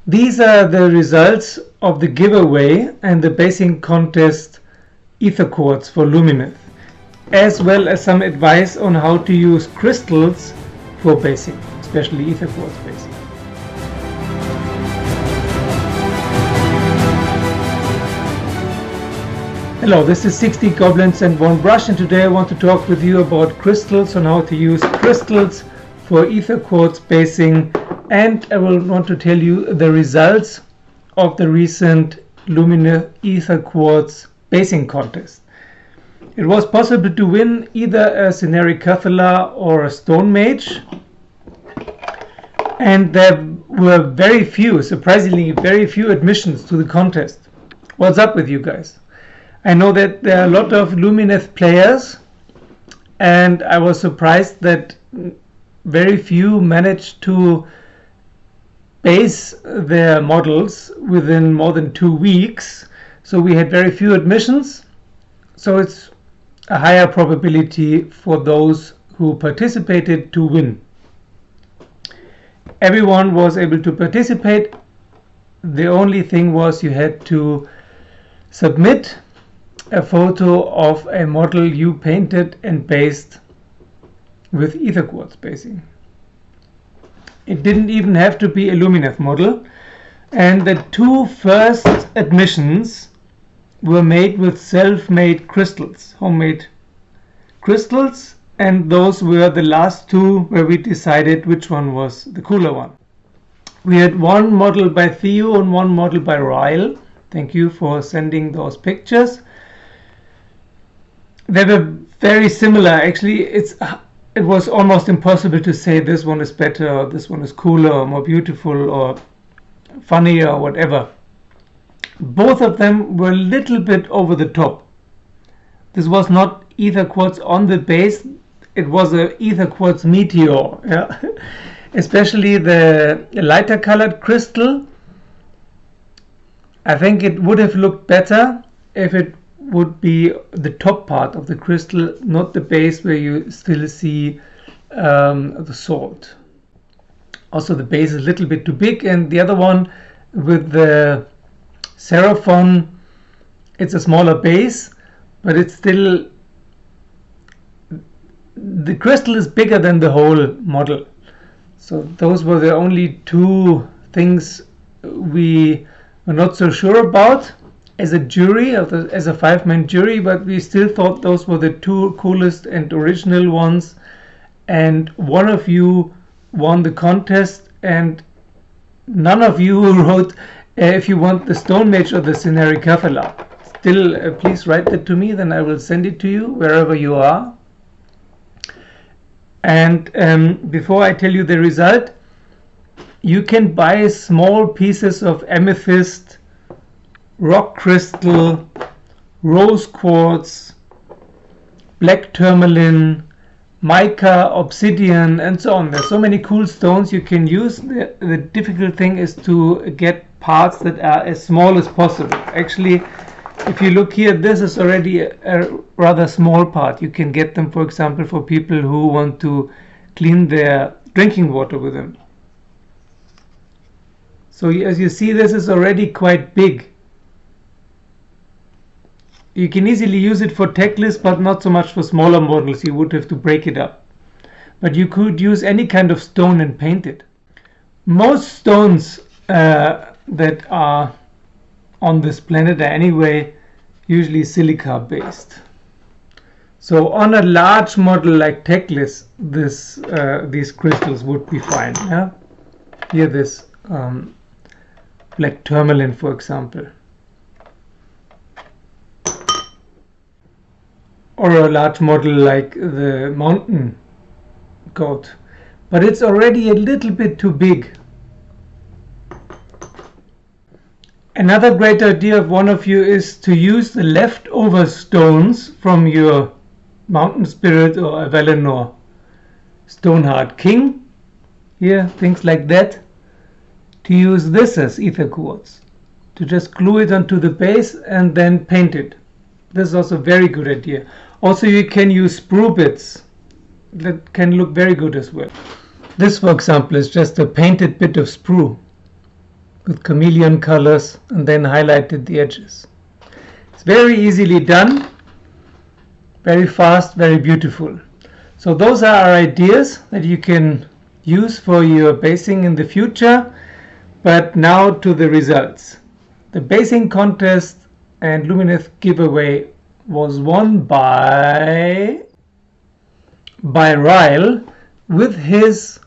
These are the results of the giveaway and the basing contest Aetherquarz for Lumineth, as well as some advice on how to use crystals for basing, especially Aetherquarz basing. Hello, this is 60 Goblins and 1 Brush, and today I want to talk with you about crystals, on how to use crystals for Aetherquarz basing, and I will want to tell you the results of the recent Lumineth Aetherquarz Basing Contest. It was possible to win either a Ather Quarz or a Stonemage, and there were very few, surprisingly very few admissions to the contest. What's up with you guys? I know that there are a lot of Lumineth players, and I was surprised that very few managed to base their models within more than 2 weeks. So we had very few admissions, so it's a higher probability for those who participated to win. Everyone was able to participate. The only thing was you had to submit a photo of a model you painted and based with Aetherquarz basing. It didn't even have to be a Lumineth model, and the 2 first admissions were made with self-made crystals, homemade crystals, and those were the last 2 where we decided which one was the cooler one. We had 1 model by Theo and 1 model by Ryle. Thank you for sending those pictures. They were very similar. Actually, it was almost impossible to say this one is better or this one is cooler or more beautiful or funnier or whatever. Both of them were a little bit over the top. This was not Aetherquarz on the base, it was a Aetherquarz meteor. Yeah? Especially the lighter colored crystal. I think it would have looked better if it would be the top part of the crystal, not the base where you still see the salt. Also, the base is a little bit too big, and the other one with the Seraphon, it's a smaller base, but it's still, the crystal is bigger than the whole model. So those were the only 2 things we were not so sure about as a jury, as a 5-man jury, but we still thought those were the 2 coolest and original ones. And one of you won the contest, and none of you wrote if you want the Stonemage or the Ather Quarz. Still, please write that to me, then I will send it to you wherever you are. And before I tell you the result, you can buy small pieces of amethyst, rock crystal, rose quartz, black tourmaline, mica, obsidian, and so on. There's so many cool stones you can use. The difficult thing is to get parts that are as small as possible. Actually, if you look here, this is already a rather small part. You can get them, for example, for people who want to clean their drinking water with them. So as you see, this is already quite big. You can easily use it for tech lists, but not so much for smaller models. You would have to break it up. But you could use any kind of stone and paint it. Most stones that are on this planet are anyway usually silica based. So on a large model like Techless, these crystals would be fine. Yeah? Here this black tourmaline, for example. Or a large model like the mountain goat. But it's already a little bit too big. Another great idea of one of you is to use the leftover stones from your Mountain Spirit or a Valinor Stoneheart King. Here, things like that. To use this as Aetherquarz. To just glue it onto the base and then paint it. This is also a very good idea. Also, you can use sprue bits. That can look very good as well. This, for example, is just a painted bit of sprue. with chameleon colors and then highlighted the edges. It's very easily done, very fast, very beautiful. So those are our ideas that you can use for your basing in the future. But now to the results. The basing contest and Lumineth giveaway was won by Ryle with his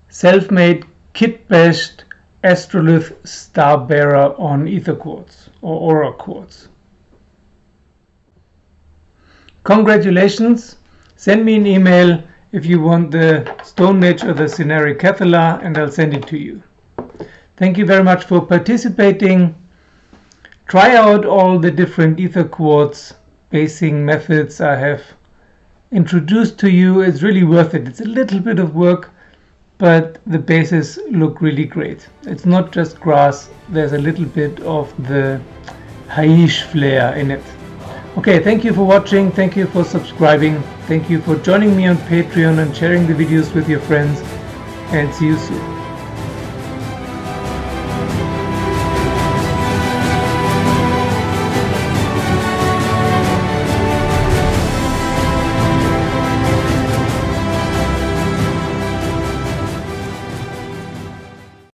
self-made kit-bashed Astrolith Starbearer on Ether Quarz or Aura Quarz. Congratulations! Send me an email if you want the Stonemage or the Scenaric Cathala and I'll send it to you. Thank you very much for participating. Try out all the different Ether Quarz basing methods I have introduced to you. It's really worth it. It's a little bit of work, but the bases look really great. It's not just grass, there's a little bit of the Haish flair in it. Okay, thank you for watching, thank you for subscribing, thank you for joining me on Patreon and sharing the videos with your friends, and see you soon.